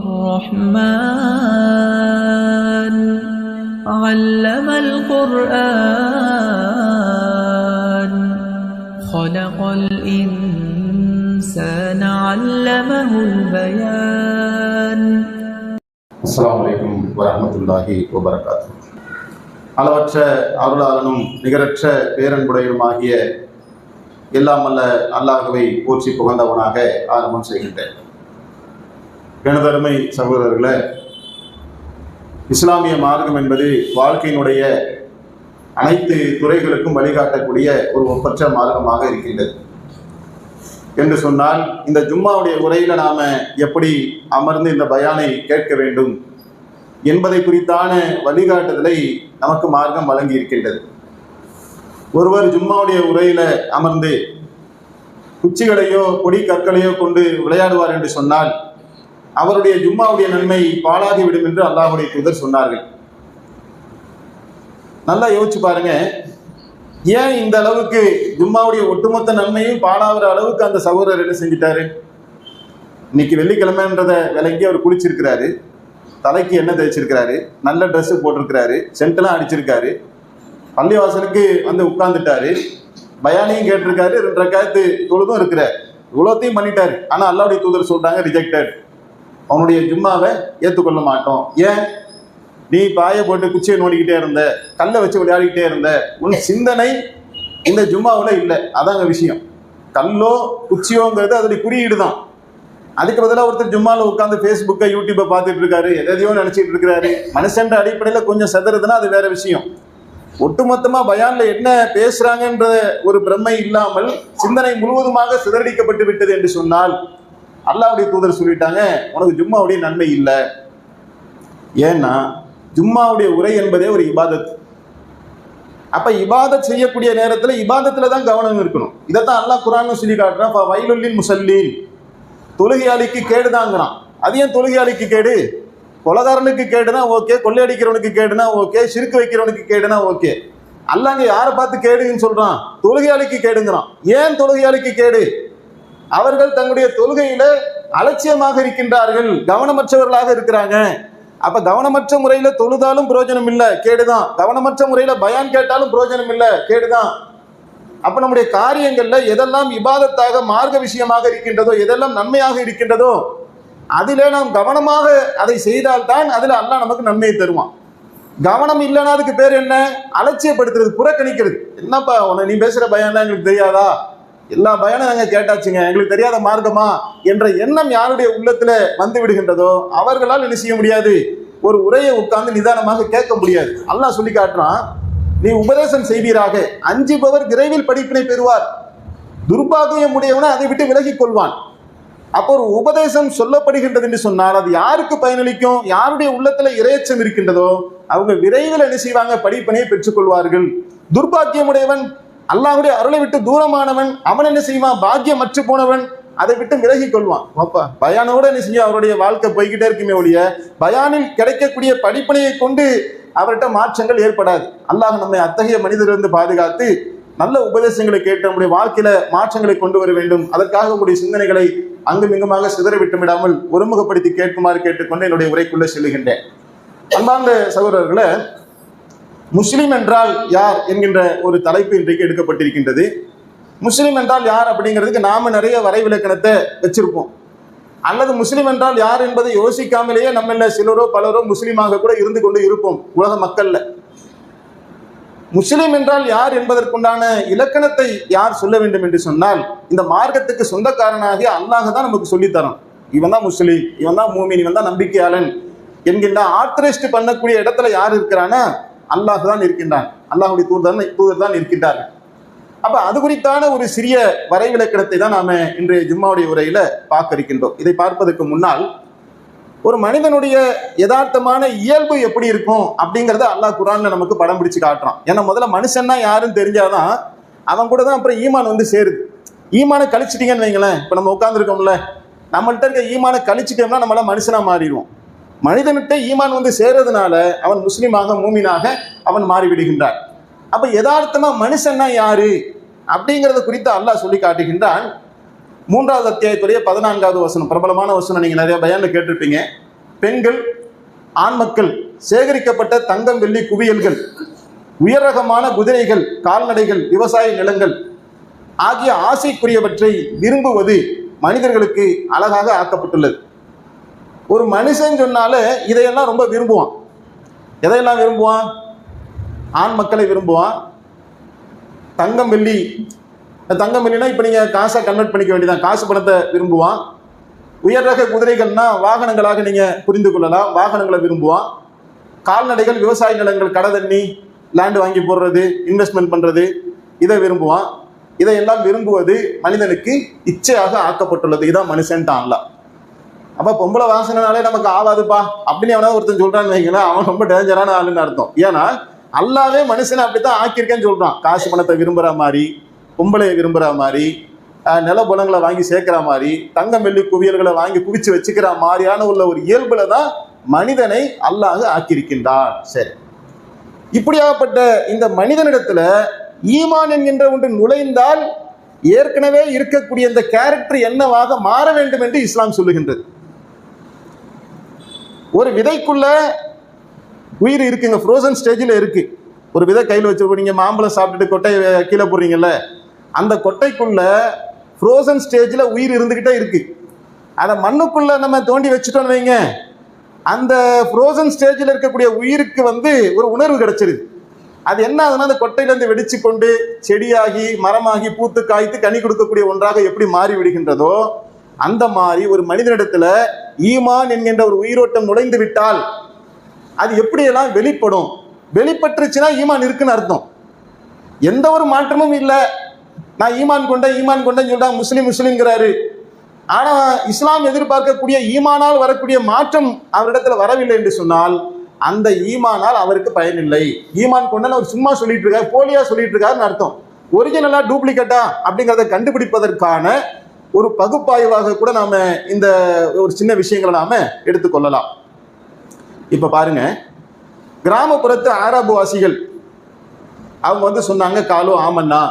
الرحمن علم القرآن خلق الإنسان علمه البيان. அஸ்ஸலாமு அலைக்கும் வரஹ்மத்துல்லாஹி வபரகாத்துஹு. அளவற்ற அருளாளனும் நிகரற்ற பேரன்புடையனுமாகிய எல்லாம் அல்ல அல்லாஹ்வை போற்றி புகழ்ந்தவனாக ஆரம்பம் செய்கின்றேன். எனதருமை சகோதரர்களே, இஸ்லாமிய மார்க்கம் என்பது வாழ்க்கையினுடைய அனைத்து துறைகளுக்கும் வழிகாட்டக்கூடிய ஒரு ஒப்பற்ற மார்க்கமாக இருக்கின்றது. என்று சொன்னால், இந்த ஜும்மாவுடைய உரையில் நாம் எப்படி அமர்ந்து இந்த பயானை கேட்க வேண்டும் என்பதை குறித்தான வழிகாட்டுதலை நமக்கு மார்க்கம் வழங்கி இருக்கின்றது. ஒருவர் ஜும்மாவுடைய உரையில் அமர்ந்து குச்சிகளையோ பொடி கற்களையோ கொண்டு விளையாடுவார் என்று சொன்னால் அவருடைய ஜும்மாவுடைய நன்மை பாழாகிவிடும் என்று அல்லாஹ்வுடைய தூதர் சொன்னார்கள். நல்லா யோசிச்சு பாருங்க, ஏன் இந்த அளவுக்கு ஜும்மாவுடைய ஒட்டுமொத்த நன்மையும் பாழாகிற அளவுக்கு அந்த சகோதரர் என்ன செஞ்சிட்டாரு? இன்னைக்கு வெள்ளிக்கிழமைன்றதை விளங்கி அவர் குளிச்சிருக்கிறாரு, தலைக்கு எண்ணெய் தேய்ச்சிருக்கிறாரு, நல்ல ட்ரெஸ்ஸு போட்டிருக்கிறாரு, சென்டெல்லாம் அடிச்சிருக்காரு, பள்ளிவாசலுக்கு வந்து உட்கார்ந்துட்டாரு, பயானையும் கேட்டிருக்காரு, 2 ரக்காத்து தொழுதும் இருக்கிறார், இவ்வளோத்தையும் பண்ணிட்டாரு. ஆனால் அல்லாஹ்வுடைய தூதர் சொல்றாங்க, ரிஜெக்டட், அவனுடைய ஜும்மாவை ஏற்றுக்கொள்ள மாட்டோம். ஏன்? நீ பாயை போட்டு குச்சியை நோண்டிக்கிட்டே இருந்த, கல்லை வச்சு விளையாடிக்கிட்டே இருந்த, உன் சிந்தனை இந்த ஜும்மாவில் இல்லை. அதாங்க விஷயம். கல்லோ குச்சியோங்கிறது அதோடைய குறியீடு தான். அதுக்கு பதிலாக ஒருத்தர் ஜும்மாவில் உட்காந்து ஃபேஸ்புக்கை யூடியூப்பை பார்த்துட்டு இருக்காரு, எதையோ நினச்சிட்டு இருக்கிறாரு. மனுஷன்ற அடிப்படையில் கொஞ்சம் செதறதுன்னா அது வேற விஷயம். ஒட்டுமொத்தமாக பயானில் என்ன பேசுகிறாங்கன்ற ஒரு பிரமை இல்லாமல் சிந்தனை முழுவதுமாக சிதறடிக்கப்பட்டு விட்டது என்று சொன்னால் அல்லாஹ்வுடைய தூதர் சொல்லிட்டாங்க, உனக்கு ஜும்மாவுடைய நன்மை இல்லை. ஏன்னா ஜும்மாவுடைய உரை என்பதே ஒரு இபாதத். அப்ப இபாதத் செய்யக்கூடிய நேரத்தில் இபாதத்துல தான் கவனம் இருக்கணும். இதைத்தான் அல்லாஹ் குர்ஆன்ல சொல்லி காட்டுறான், வயலுல்லில் முஸல்லீன், தொழுகையாளிக்கு கேடுதாங்கிறான். அது ஏன் தொழுகையாளிக்கு கேடு? கொலைகாரனுக்கு கேடுனா ஓகே, கொள்ளையடிக்கிறவனுக்கு கேடுனா ஓகே, சிறுக்கு வைக்கிறவனுக்கு கேடுனா ஓகே. அல்லாஹ் யாரை பார்த்து கேடுன்னு சொல்றான்? தொழுகையாளிக்கு கேடுங்கிறான். ஏன் தொழுகையாளிக்கு கேடு? அவர்கள் தங்களுடைய தொழுகையில அலட்சியமாக இருக்கின்றார்கள், கவனமற்றவர்களாக இருக்கிறாங்க. அப்ப கவனமற்ற முறையில தொழுதாலும் பிரயோஜனம் இல்லை, கேடுதான். கவனமற்ற முறையில பயான் கேட்டாலும் பிரயோஜனம் இல்லை, கேடுதான். அப்ப நம்முடைய காரியங்கள்ல எதெல்லாம் இபாதத்தாக மார்க்க விஷயமாக இருக்கின்றதோ, எதெல்லாம் நன்மையாக இருக்கின்றதோ அதிலே நாம் கவனமாக அதை செய்தால்தான் அதுல அல்லாஹ் நமக்கு நன்மையை தருவான். கவனம் இல்லைன்னா அதுக்கு பேர் என்ன? அலட்சியப்படுத்துறது, புறக்கணிக்கிறது. என்னப்பா உன்னை நீ பேசுற பயான் எங்களுக்கு தெரியாதா? எல்லா பயானும் நாங்கள் கேட்டாச்சுங்க, எங்களுக்கு தெரியாத மார்க்கமா என்ற எண்ணம் யாருடைய உள்ளத்துல வந்து விடுகின்றதோ அவர்களால் என்ன செய்ய முடியாது? ஒரு உரையை உட்கார்ந்து நிதானமாக கேட்க முடியாது. அல்லாஹ் சொல்லி காட்டுறான், நீ உபதேசம் செய்வீராக, அஞ்சுபவர் விரைவில் படிப்பினை பெறுவார், துர்பாகியம் உடையவன அதை விட்டு விலகிக் கொள்வான். அப்போ ஒரு உபதேசம் சொல்லப்படுகின்றது என்று சொன்னால் அது யாருக்கு பயனளிக்கும்? யாருடைய உள்ளத்துல இரையச்சம் இருக்கின்றதோ அவங்க விரைவில் என்ன செய்வாங்க? படிப்பினையை பெற்றுக்கொள்வார்கள். துர்பாக்கியமுடையவன், அல்லாஹ்வுடைய அருளை விட்டு தூரமானவன், அவன் என்ன செய்வான்? பாக்கியமற்று போனவன் அதை விட்டு விலகி கொள்வான். அப்பா பயானோட என்ன செய்யும்? அவருடைய வாழ்க்கை போய்கிட்டே இருக்குமே ஒழிய பயானில் கிடைக்கக்கூடிய படிப்பினையை கொண்டு அவர்கிட்ட மாற்றங்கள் ஏற்படாது. அல்லாஹ் நம்மை அத்தகைய மனிதரிலிருந்து பாதுகாத்து நல்ல உபதேசங்களை கேட்டு நம்முடைய வாழ்க்கையில மாற்றங்களை கொண்டு வர வேண்டும். அதற்காக உங்களுடைய சிந்தனைகளை அங்கும் இங்குமாக சிதற விட்டுவிடாமல் ஒருமுகப்படுத்தி கேட்குமாறு கேட்டுக்கொண்டு என்னுடைய உரைக்குள்ளே செல்லுகின்றேன். அன்பார்ந்த சகோதரர்களே, முஸ்லிம் என்றால் யார் என்கின்ற ஒரு தலைப்பு இன்றைக்கு எடுக்கப்பட்டிருக்கின்றது. முஸ்லிம் என்றால் யார் அப்படிங்கிறதுக்கு நாம நிறைய வரைவிலக்கணத்தை வச்சிருப்போம். அல்லது முஸ்லிம் என்றால் யார் என்பதை யோசிக்காமலேயே நம்மள சிலரோ பலரோ முஸ்லீமாக கூட இருந்து கொண்டு இருப்போம் உலக மக்கள்ல. முஸ்லிம் என்றால் யார் என்பதற்குண்டான இலக்கணத்தை யார் சொல்ல வேண்டும் என்று சொன்னால், இந்த மார்க்கத்துக்கு சொந்தக்காரனாகிய அல்லாஹ் தான் நமக்கு சொல்லித்தரோம். இவன் தான் முஸ்லீம், இவன் தான் மூமின், இவன் தான் நம்பிக்கையாளன் என்கின்ற ஆத்தரைஸ்ட் பண்ணக்கூடிய இடத்துல யார் இருக்கிறானா? அல்லாஹ் தான் இருக்கின்றான், அல்லாஹ்வுடைய தூதர் தான் இருக்கின்றார்கள். அப்ப அது குறித்தான ஒரு சிறிய வரைவிலக்கணத்தை தான் நாம இன்றைய ஜும்மாவுடைய உரையில பார்க்க இருக்கின்றோம். இதை பார்ப்பதற்கு முன்னால் ஒரு மனிதனுடைய யதார்த்தமான இயல்பு எப்படி இருக்கும் அப்படிங்கிறத அல்லாஹ் குர்ஆன்ல நமக்கு படம் பிடிச்சு காட்டுறான். ஏன்னா முதல்ல மனுஷன்னா யாருன்னு தெரிஞ்சாதான் அவன் கூட தான் அப்புறம் ஈமான் வந்து சேருது. ஈமானை கழிச்சிட்டீங்கன்னு வைங்களேன், இப்ப நம்ம உட்காந்துருக்கோம்ல, நம்மள்கிட்ட இருக்க ஈமானை கழிச்சிட்டோம்னா நம்மள மனுஷனா மாறிடுவோம். மனிதனுக்கு ஈமான் வந்து சேர்றதுனால அவன் முஸ்லீமாக மூமினாக அவன் மாறிவிடுகின்றான். அப்ப யதார்த்தமா மனுஷன்னா யாரு அப்படிங்கிறத குறித்து அல்லாஹ் சொல்லி காட்டுகின்றான். 3வது அத்தியாயத்துடைய 14வது வசனம், பிரபலமான வசனம், நீங்க நிறைய பயான்ல கேட்டிருப்பீங்க. பெண்கள், ஆண் மக்கள், சேகரிக்கப்பட்ட தங்கம் வெள்ளி குவியல்கள், உயர் ரகமான குதிரைகள், கால்நடைகள், விவசாய நிலங்கள் ஆகிய ஆசைக்குரியவற்றை விரும்புவது மனிதர்களுக்கு அழகாக ஆக்கப்பட்டுள்ளது. ஒரு மனுஷன் சொன்னாலே இதையெல்லாம் ரொம்ப விரும்புவான். எதையெல்லாம் விரும்புவான்? ஆண் மக்களை விரும்புவான். தங்கம் வெள்ளி, தங்கம் வெள்ளினா இப்போ நீங்கள் காசை கன்வெர்ட் பண்ணிக்க வேண்டியதான், காசு பணத்தை விரும்புவான். உயர் ரக குதிரைகள்னா வாகனங்களாக நீங்கள் புரிந்து கொள்ளலாம், வாகனங்களை விரும்புவான். கால்நடைகள், விவசாய நிலங்கள், கடை தண்ணி, லேண்டு வாங்கி போடுறது, இன்வெஸ்ட்மெண்ட் பண்ணுறது, இதை விரும்புவான். இதையெல்லாம் விரும்புவது மனிதனுக்கு இச்சையாக ஆக்கப்பட்டுள்ளது. இதான் மனுஷன்ட்டான்ல. அப்போ பொம்பளை வாசனைனாலே நமக்கு ஆவாதுப்பா அப்படின்னு எவனா ஒருத்தன் சொல்கிறான்னு வைங்களேன், அவன் ரொம்ப டேஞ்சரான ஆளுன்னு அர்த்தம். ஏன்னா அல்லாவே மனுஷனை அப்படித்தான் ஆக்கியிருக்கேன்னு சொல்கிறான். காசு பணத்தை விரும்புகிற மாதிரி, பொம்பளையை விரும்புகிற மாதிரி, நில புலங்களை வாங்கி சேர்க்கிற மாதிரி, தங்கம் வெள்ளி குவியல்களை வாங்கி குவிச்சு வச்சுக்கிற மாதிரியான உள்ள ஒரு இயல்புல தான் மனிதனை அல்லாஹ் ஆக்கியிருக்கின்றான். சரி, இப்படியாகப்பட்ட இந்த மனிதனிடத்துல ஈமான் என்கின்ற ஒன்று நுழைந்தால் ஏற்கனவே இருக்கக்கூடிய இந்த கேரக்டர் என்னவாக மாற வேண்டும் என்று இஸ்லாம் சொல்லுகின்றது. ஒரு விதைக்குள்ள உயிர் இருக்குங்க, ஃப்ரோசன் ஸ்டேஜில் இருக்கு. ஒரு விதை கையில் வச்சு நீங்க மாம்பழம் சாப்பிட்டுட்டு கொட்டையை கீழே போடுறீங்கல்ல, அந்த கொட்டைக்குள்ள ஃப்ரோசன் ஸ்டேஜில் உயிர் இருந்துகிட்டே இருக்கு. அதை மண்ணுக்குள்ள நம்ம தோண்டி வச்சுட்டோன்னு வைங்க, அந்த ஃப்ரோசன் ஸ்டேஜில் இருக்கக்கூடிய உயிருக்கு ஒரு உணர்வு கிடைச்சிருது. அது என்ன ஆகுதுன்னா, அந்த கொட்டையிலேருந்து வெடிச்சு கொண்டு செடியாகி மரமாகி பூத்து காய்த்து கனி கொடுக்கக்கூடிய ஒன்றாக எப்படி மாறி விடுகின்றதோ, அந்த மாதிரி ஒரு மனிதனிடத்துல ஈமான் என்கின்ற ஒரு உயிரோட்டம் நுழைந்து விட்டால் அது எப்படியெல்லாம் வெளிப்படும்? வெளிப்பட்டுருச்சுன்னா ஈமான் இருக்குன்னு அர்த்தம். எந்த ஒரு மாற்றமும் இல்லை. நான் ஈமான் கொண்டேன்னு சொல்றாங்க, முஸ்லீம்ங்கிறாரு. ஆனா இஸ்லாம் எதிர்பார்க்கக்கூடிய ஈமானால் வரக்கூடிய மாற்றம் அவரிடத்துல வரவில்லை என்று சொன்னால் அந்த ஈமானால் அவருக்கு பயனில்லை. ஈமான் கொண்டன்னு அவர் சும்மா சொல்லிட்டு இருக்காரு, போலியா சொல்லிட்டு இருக்காருன்னு அர்த்தம். ஒரிஜினலா டூப்ளிகேட்டா அப்படிங்கிறத கண்டுபிடிப்பதற்கான ஒரு பகுப்பாய்வாக கூட நாம இந்த ஒரு சின்ன விஷயங்களை நாம எடுத்துக்கொள்ளலாம். இப்ப பாருங்க, கிராமப்புறத்து ஆரபு வாசிகள் அவங்க சொன்னாங்க, காலு ஆமன்னா,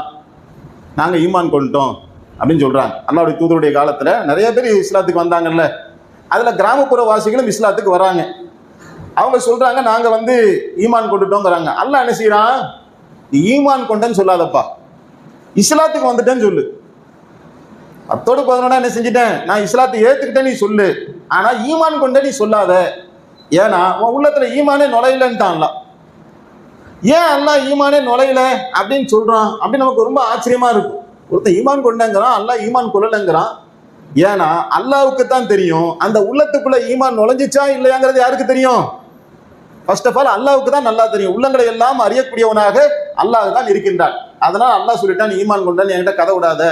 நாங்க ஈமான் கொண்டோம் அப்படின்னு சொல்றாங்க. அல்லாஹ்வுடைய தூதருடைய காலத்துல நிறைய பேர் இஸ்லாத்துக்கு வந்தாங்கல்ல, அதுல கிராமப்புற வாசிகளும் இஸ்லாத்துக்கு வராங்க. அவங்க சொல்றாங்க, நாங்க ஈமான் கொண்டுட்டோங்கிறாங்க. அல்லாஹ் என்ன செய்யறான்? ஈமான் கொண்டேன்னு சொல்லாதப்பா, இஸ்லாத்துக்கு வந்துட்டேன்னு சொல்லு. அத்தோடு பதினோட என்ன செஞ்சுட்டேன், நான் இஸ்லாத்தை ஏத்துக்கிட்டேன் நீ சொல்லு, ஆனா ஈமான் கொண்டே நீ சொல்லாத. ஏன்னா உன் உள்ளத்துல ஈமானே நுழையலன்ட்டான்ல. ஏன் அல்லாஹ் ஈமானே நுழையல அப்படின்னு சொல்றான் அப்படின்னு நமக்கு ரொம்ப ஆச்சரியமா இருக்கும். ஒருத்தன் ஈமான் கொண்டங்கிறான், அல்லாஹ் ஈமான் கொள்ளலங்கிறான். ஏன்னா அல்லாஹ்வுக்கு தான் தெரியும் அந்த உள்ளத்துக்குள்ள ஈமான் நுழைஞ்சிச்சா இல்லையாங்கிறது யாருக்கு தெரியும்? ஃபர்ஸ்ட் ஆஃப் ஆல் அல்லாஹ்வுக்கு தான் நல்லா தெரியும். உள்ளங்களை எல்லாம் அறியக்கூடியவனாக அல்லாஹ் தான் இருக்கின்றான். அதனால அல்லாஹ் சொல்லிட்டான், நீ ஈமான் கொண்டான்னு என்கிட்ட கதை விடாத,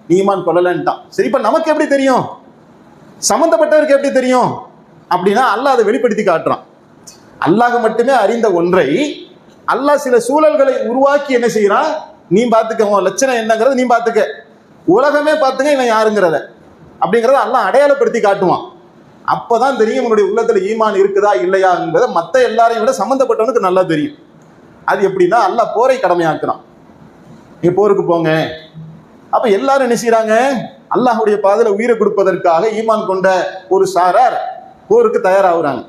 நீ ஈமான் கொள்ளலன்ட்டான். சரி, இப்ப நமக்கு எப்படி தெரியும்? சம்பந்தப்பட்டவருக்கு எப்படி தெரியும் அப்படின்னா அல்லாஹ் அதை வெளிப்படுத்தி காட்டுறான். அல்லாஹ் மட்டுமே அறிந்த ஒன்றை அல்லாஹ் சில சூழல்களை உருவாக்கி என்ன செய்யறான், நீ பார்த்துக்க, உன் லட்சணம் என்னங்கிறத நீ பார்த்துக்க, உலகமே பார்த்துக்க இவன் யாருங்கிறத அப்படிங்கிறத அல்லாஹ் அடையாளப்படுத்தி காட்டுவான். அப்பதான் தெரியும் உன்னுடைய உள்ளத்துல ஈமான் இருக்குதா இல்லையா என்பதை மற்ற எல்லாரையும் விட சம்பந்தப்பட்டவனுக்கு நல்லா தெரியும். அது எப்படின்னா, அல்லாஹ் போரை கடமையாக்குறான். நீங்க போருக்கு போங்க. அப்ப எல்லாரும் என்ன செய்யறாங்க, அல்லாஹ்வுடைய பாதையில உயிரை கொடுப்பதற்காக ஈமான் கொண்ட ஒரு சாரார் போருக்கு தயாராகுறாங்க.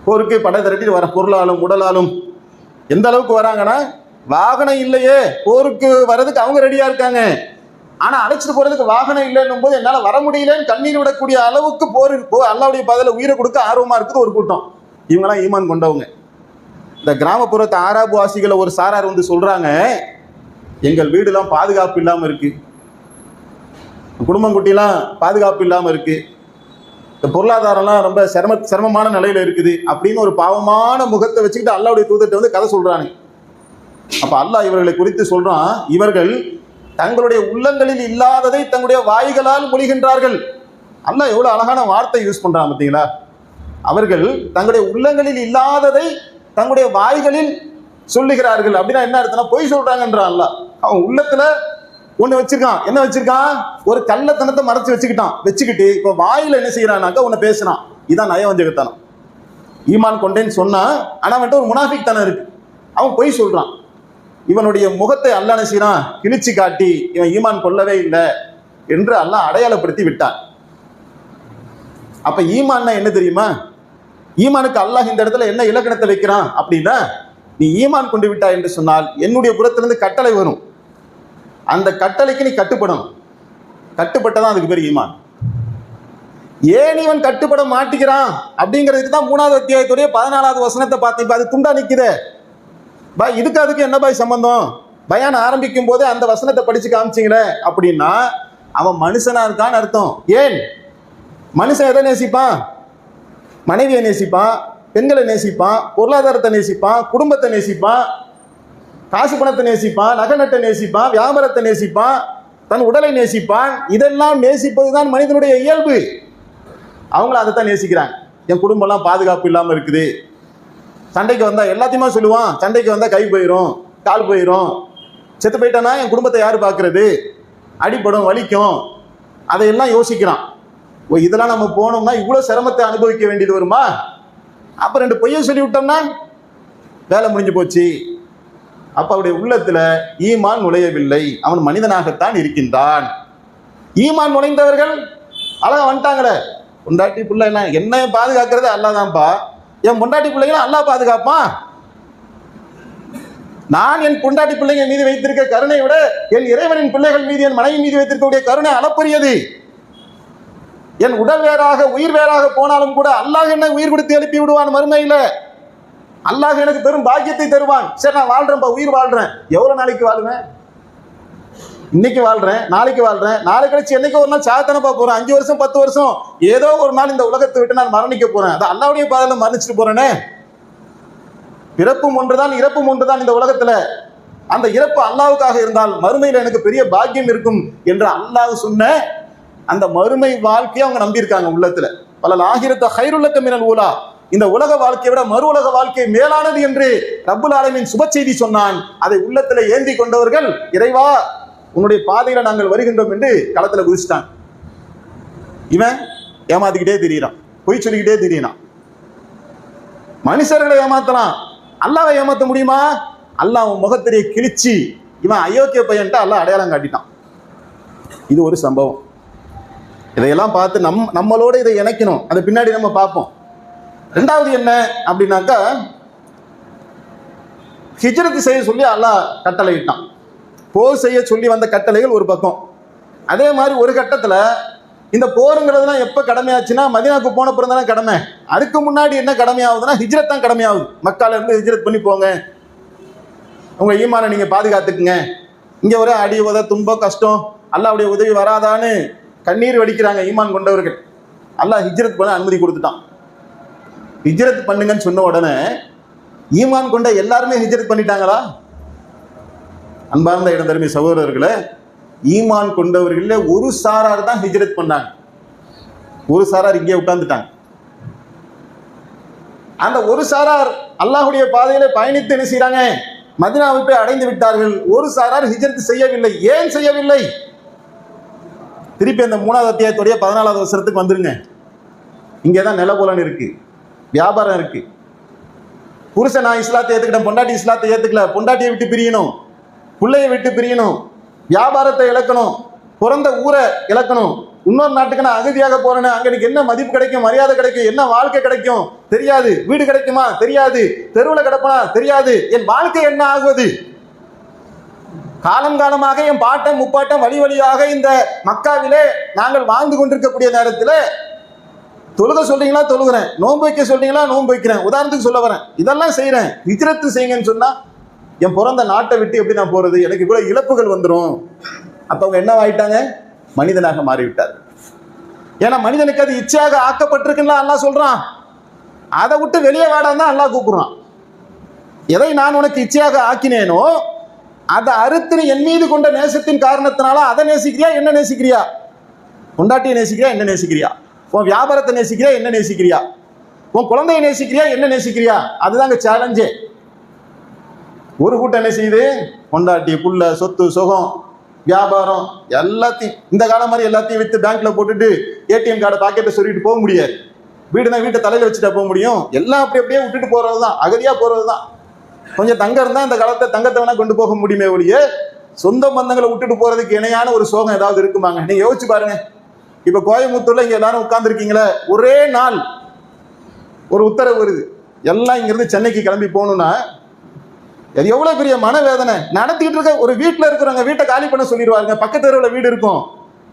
போருக்கு படை திரட்டி வர பொருளாலும் உடலாலும் எந்த அளவுக்கு வராங்கன்னா, வாகனம் இல்லையே போருக்கு வர்றதுக்கு அவங்க ரெடியா இருக்காங்க. ஆனா அழைச்சிட்டு போறதுக்கு வாகனம் இல்லைன்னும் போது என்னால வர முடியலன்னு கண்ணீர் விடக்கூடிய அளவுக்கு அல்லாஹ்வுடைய பாதையில உயிரை கொடுக்க ஆர்வமா இருக்குது ஒரு கூட்டம். இவங்கெல்லாம் ஈமான் கொண்டவங்க. இந்த கிராமப்புறத்து ஆராபு வாசிகளை ஒரு சாரார் சொல்றாங்க, எங்கள் வீடுலாம் பாதுகாப்பு இல்லாம இருக்கு, குடும்பம் குட்டிலாம் பாதுகாப்பு இல்லாம இருக்கு, இந்த பொருளாதாரம்லாம் ரொம்ப சிரமமான நிலையில இருக்குது அப்படின்னு ஒரு பாவமான முகத்தை வச்சுக்கிட்டு அல்லாஹ்வுடைய தூதர்கிட்ட கதை சொல்றாங்க. அப்ப அல்லாஹ் இவர்களை குறித்து சொல்றான், இவர்கள் தங்களுடைய உள்ளங்களில் இல்லாததை தங்களுடைய வாய்களால் மொழிகின்றார்கள். அல்லாஹ் எவ்வளவு அழகான வார்த்தை யூஸ் பண்றான் பார்த்தீங்களா? அவர்கள் தங்களுடைய உள்ளங்களில் இல்லாததை தங்களுடைய வாய்களில் சொல்லுகிறார்கள். அப்படின்னா என்ன அர்த்தம்னா, பொய் சொல்றாங்கன்றான் அல்லாஹ். அவன் உள்ளத்துல ஒண்ணு வச்சிருக்கான். என்ன வச்சிருக்கான்? ஒரு கள்ளத்தனத்தை மறைச்சு வச்சுக்கிட்டு இப்ப வாயில என்ன செய்யறான்னாக்கா ஒன்னு பேசுறான். இதான் நயவஞ்சகத்தனம். ஈமான் கொண்டேன்னு சொன்னா ஆனா வந்துட்டு ஒரு முனாஃபிக் தனம் இருக்கு, அவன் பொய் சொல்றான். இவனுடைய முகத்தை அல்லாஹ் என்ன செய்யறான், கிழிச்சு காட்டி இவன் ஈமான் கொள்ளவே இல்லை என்று அல்லாஹ் அடையாளப்படுத்தி விட்டான். அப்ப ஈமான்னா என்ன தெரியுமா? ஈமானுக்கு அல்லாஹ் இந்த இடத்துல என்ன இலக்கணத்தை வைக்கிறான் அப்படின்னா, நீ ஈமான் கொண்டு விட்டாய் என்று சொன்னால் என்னுடைய புறத்திலிருந்து கட்டளை வரும், அந்த கட்டளைக்கு நீ கட்டுப்படணும். கட்டுப்பட்டதான் அதுக்கு பேர் ஈமான். ஏன் இவன் கட்டுப்பட மாட்டேங்கிறான் அப்படிங்கிறதுக்கு தான் 3வது அத்தியாயத்துடைய 14வது வசனத்தை பார்த்தீங்க. அது துண்டா நிக்குதே பாய், இதுக்கு அதுக்கு என்ன பாய் சம்பந்தம்? பயான் ஆரம்பிக்கும் போது அந்த வசனத்தை படிச்சு காமிச்சிங்களே அப்படின்னா அவன் மனுஷனா இருக்கான்னு அர்த்தம். ஏன் மனுஷன் எதை நேசிப்பான்? மனைவியை நேசிப்பான், பெண்களை நேசிப்பான், பொருளாதாரத்தை நேசிப்பான், குடும்பத்தை நேசிப்பான், காசு பணத்தை நேசிப்பான், நகை நட்டை நேசிப்பான், வியாபாரத்தை நேசிப்பான், தன் உடலை நேசிப்பான். இதெல்லாம் நேசிப்பதுதான் மனிதனுடைய இயல்பு. அவங்களும் அதை தான் நேசிக்கிறாங்க. என் குடும்பம்லாம் பாதுகாப்பு இல்லாமல் இருக்குது, சண்டைக்கு வந்தா எல்லாத்தையுமே சொல்லுவான், சண்டைக்கு வந்தா கை போயிடும், கால் போயிடும், செத்து போயிட்டானா என் குடும்பத்தை யாரு பார்க்கறது, அடிப்படும், வலிக்கும், அதையெல்லாம் யோசிக்கிறான். இதெல்லாம் நம்ம போனோம்னா இவ்வளவு சிரமத்தை அனுபவிக்க வேண்டியது வருமா? அப்ப 2 பொய்யை சொல்லி விட்டோம்னா வேலை முடிஞ்சு போச்சு. அப்ப அவருடைய உள்ளத்துல ஈமான் நுழையவில்லை, அவன் மனிதனாகத்தான் இருக்கின்றான். ஈமான் நுழைந்தவர்கள் அழகா வந்துட்டாங்களே, பொண்டாட்டி பிள்ளை எல்லாம் என்ன பாதுகாக்கிறது அல்லாதான்ப்பா, என் பொண்டாட்டி பிள்ளைங்களும் அல்லா பாதுகாப்பான். நான் என் பொண்டாட்டி பிள்ளைங்க மீது வைத்திருக்க கருணை விட என் இறைவனின் பிள்ளைகள் மீது, என் மனைவி மீது வைத்திருக்கக்கூடிய கருணை அளப்பரியது. என் உடல் வேறாக உயிர் வேறாக போனாலும் கூட அல்லாஹ் என்ன உயிர் கொடுத்து எழுப்பி விடுவான் மறுமையில. அல்லாஹ் எனக்கு பெரும் பாக்கியத்தை தருவான். சரி, நான் வாழ்றேன்ப்பா, உயிர் வாழ்றேன். எவ்வளவு நாளைக்கு வாழ்வேன்? இன்னைக்கு வாழ்றேன், நாளைக்கு வாழ்றேன், நாளை கழிச்சு என்னைக்கு ஒரு நாள் சாத்தனப்பா போறேன். 5 வருஷம் 10 வருஷம் ஏதோ ஒரு நாள் இந்த உலகத்தை விட்டு நான் மரணிக்க போறேன். அது அல்லாஹ்வுடைய பாதையில மரணிச்சுட்டு போறேனே. பிறப்பும் ஒன்றுதான், இறப்பும் ஒன்றுதான் இந்த உலகத்துல. அந்த இறப்பு அல்லாஹ்வுக்காக இருந்தால் மறுமையில எனக்கு பெரிய பாக்கியம் இருக்கும் என்று அல்லாஹ் சொன்ன அந்த மறுமை வாழ்க்கையை அவங்க நம்பியிருக்காங்க உள்ளத்துல. பல ஆகிரத்த ஹைருல்லக மினல் ஊலா, இந்த உலக வாழ்க்கையை விட மறு உலக வாழ்க்கை மேலானது என்று ரப்புல் ஆலமீன் சுப செய்தி சொன்னான். அதை உள்ளத்துல ஏந்தி கொண்டவர்கள் இறைவா உன்னுடைய பாதையில நாங்கள் வருகின்றோம் என்று களத்துல குதிச்சிட்டான். இவன் ஏமாத்திக்கிட்டே திரியிறான், பொய் சொல்லிக்கிட்டே திரியிறான். மனுஷர்களை ஏமாத்தலாம், அல்லாஹ்வை ஏமாத்த முடியுமா? அல்லாஹ் அவன் முகத்திரையை கிழிச்சு இவன் அயோக்கிய பையன்ட்டு அல்லாஹ் அடையாளம் காட்டிட்டான். இது ஒரு சம்பவம். இதையெல்லாம் பார்த்து நம்மளோட இதை இணைக்கணும், அதை பின்னாடி நம்ம பார்ப்போம். 2வது என்ன அப்படின்னாக்கா, ஹிஜ்ரத் செய்ய சொல்லி அல்லாஹ் கட்டளை இட்டான். போர் செய்ய சொல்லி வந்த கட்டளைகள் ஒரு பக்கம். அதே மாதிரி ஒரு கட்டத்துல இந்த போருங்கிறதுலாம் எப்ப கடமையாச்சுன்னா மதீனாவுக்கு போன பிறகு தானே கடமை. அதுக்கு முன்னாடி என்ன கடமையாகுதுன்னா ஹிஜ்ரத் தான் கடமையாகுது. மக்கால இருந்து ஹிஜ்ரத் பண்ணி போங்க, உங்க ஈமானை நீங்க பாதுகாத்துக்குங்க. இங்க ஒரு அடி உத துன்பம் கஷ்டம் அல்லாஹ்வுடைய உதவி வராதான்னு கண்ணீர் வடிக்கிறாங்க ஈமான் கொண்டவர்கள். அல்லாஹ் ஹிஜ்ரத் பண்ண அனுமதி கொடுத்துட்டான். ஹிஜ்ரத் பண்ணுங்கன்னு சொன்ன உடனே ஈமான் கொண்ட எல்லாருமே ஹிஜ்ரத் பண்ணிட்டாங்களா? அன்பார்ந்த இடம் தருமை சகோதரர்களே, ஈமான் கொண்டவர்கள ஒரு சாரார் தான் ஹிஜ்ரத் பண்ணாங்க, ஒரு சாரார் இங்கே உட்கார்ந்துட்டாங்க. அந்த ஒரு சாரார் அல்லாஹ்வுடைய பாதையில பயணித்து என்ன செய்றாங்க, மதீனாவை போய் அடைந்து விட்டார்கள். ஒரு சாரார் ஹிஜ்ரத் செய்யவில்லை. ஏன் செய்யவில்லை? திருப்பி அந்த 3வது அத்தியாயத்துடைய 14வது வசனத்துக்கு வந்துருங்க. இங்கேதான் நிலபோலன் இருக்கு, வியாபாரம் இருக்கு. புருஷன் நான் இஸ்லாத்தை ஏத்துக்கிட்டேன், பொண்டாட்டி இஸ்லாத்தை ஏத்துக்கல, பொண்டாட்டியை விட்டு பிரியணும், பிள்ளையை விட்டு பிரியணும், வியாபாரத்தை இழக்கணும், பிறந்த ஊரை இழக்கணும், இன்னொரு நாட்டுக்கு நான் அகதியாக போறேன்னு அங்க எனக்கு என்ன மதிப்பு கிடைக்கும், மரியாதை கிடைக்கும், என்ன வாழ்க்கை கிடைக்கும் தெரியாது, வீடு கிடைக்குமா தெரியாது, தெருவில் கிடப்பனா தெரியாது, என் வாழ்க்கை என்ன ஆகுவது? காலம் காலமாக என் பாட்டம் முப்பாட்டம் வழி வழியாக இந்த மக்காவிலே நாங்கள் வாழ்ந்து கொண்டிருக்கக்கூடிய நேரத்தில் தொழுக சொல்றீங்களா தொழுகிறேன், நோன்பு வைக்க சொல்றீங்களா நோன்பு வைக்கிறேன், உதாரணத்துக்கு சொல்ல வரேன், இதெல்லாம் செய்யறேன். ஹிஜ்ரத் செய்யுங்கன்னு சொன்னா என் பிறந்த நாட்டை விட்டு எப்படி நான் போறது? எனக்கு கூட இழப்புகள் வந்துடும். அப்ப அவங்க என்ன ஆயிட்டாங்க? மனிதனாக மாறிவிட்டார். ஏன்னா மனிதனுக்கு அது இச்சையாக ஆக்கப்பட்டிருக்குன்னு அல்லாஹ் சொல்றான். அதை விட்டு வெளியே வாடான்னு தான் அல்லாஹ் கூப்பிடுறான். எதை நான் உனக்கு இச்சையாக ஆக்கினேனோ அதை அறுத்து என் மீது கொண்ட நேசத்தின் காரணத்தினால அதை நேசிக்கிறியா, என்ன நேசிக்கிறியா? பொண்டாட்டியை நேசிக்கிறியா, என்ன நேசிக்கிறியா? உன் வியாபாரத்தை நேசிக்கிறியா, என்ன நேசிக்கிறியா? உன் குழந்தையை நேசிக்கிறியா, என்ன நேசிக்கிறியா? அதுதாங்க சேலஞ்சே. ஒரு கூட்டம் என்ன செய்யுது, பொண்டாட்டி புள்ள சொத்து சுகம் வியாபாரம் எல்லாத்தையும் இந்த காலம் மாதிரி எல்லாத்தையும் வித்து பேங்க்ல போட்டுட்டு ஏடிஎம் கார்டை பாக்கெட்டை சொல்லிட்டு போக முடியாது. வீடுனா வீட்டை தலையில வச்சுட்டா போக முடியும்? எல்லாம் அப்படி அப்படியே விட்டுட்டு போறதுதான், அகதியா போறதுதான். கொஞ்சம் தங்கம் இருந்தா இந்த காலத்தை தங்கத்தை வேணா கொண்டு போக முடியுமே ஒழிய சொந்த பந்தங்களை விட்டுட்டு போறதுக்கு இணையான ஒரு சோகம் ஏதாவது இருக்குமாங்க? நீங்க யோசிச்சு பாருங்க. இப்ப கோயம்புத்தூர்ல இங்க எல்லாரும் உட்கார்ந்து இருக்கீங்களே, ஒரே நாள் ஒரு உத்தரவு வருது, எல்லாம் இங்க இருந்து சென்னைக்கு கிளம்பி போகணும்னா அது எவ்வளவு பெரிய மனவேதனை. நடத்திட்டு இருக்க ஒரு வீட்டுல இருக்கிறவங்க வீட்டை காலி பண்ண சொல்லிடுவாங்க. பக்கத்து தெருவில் வீடு இருக்கும்,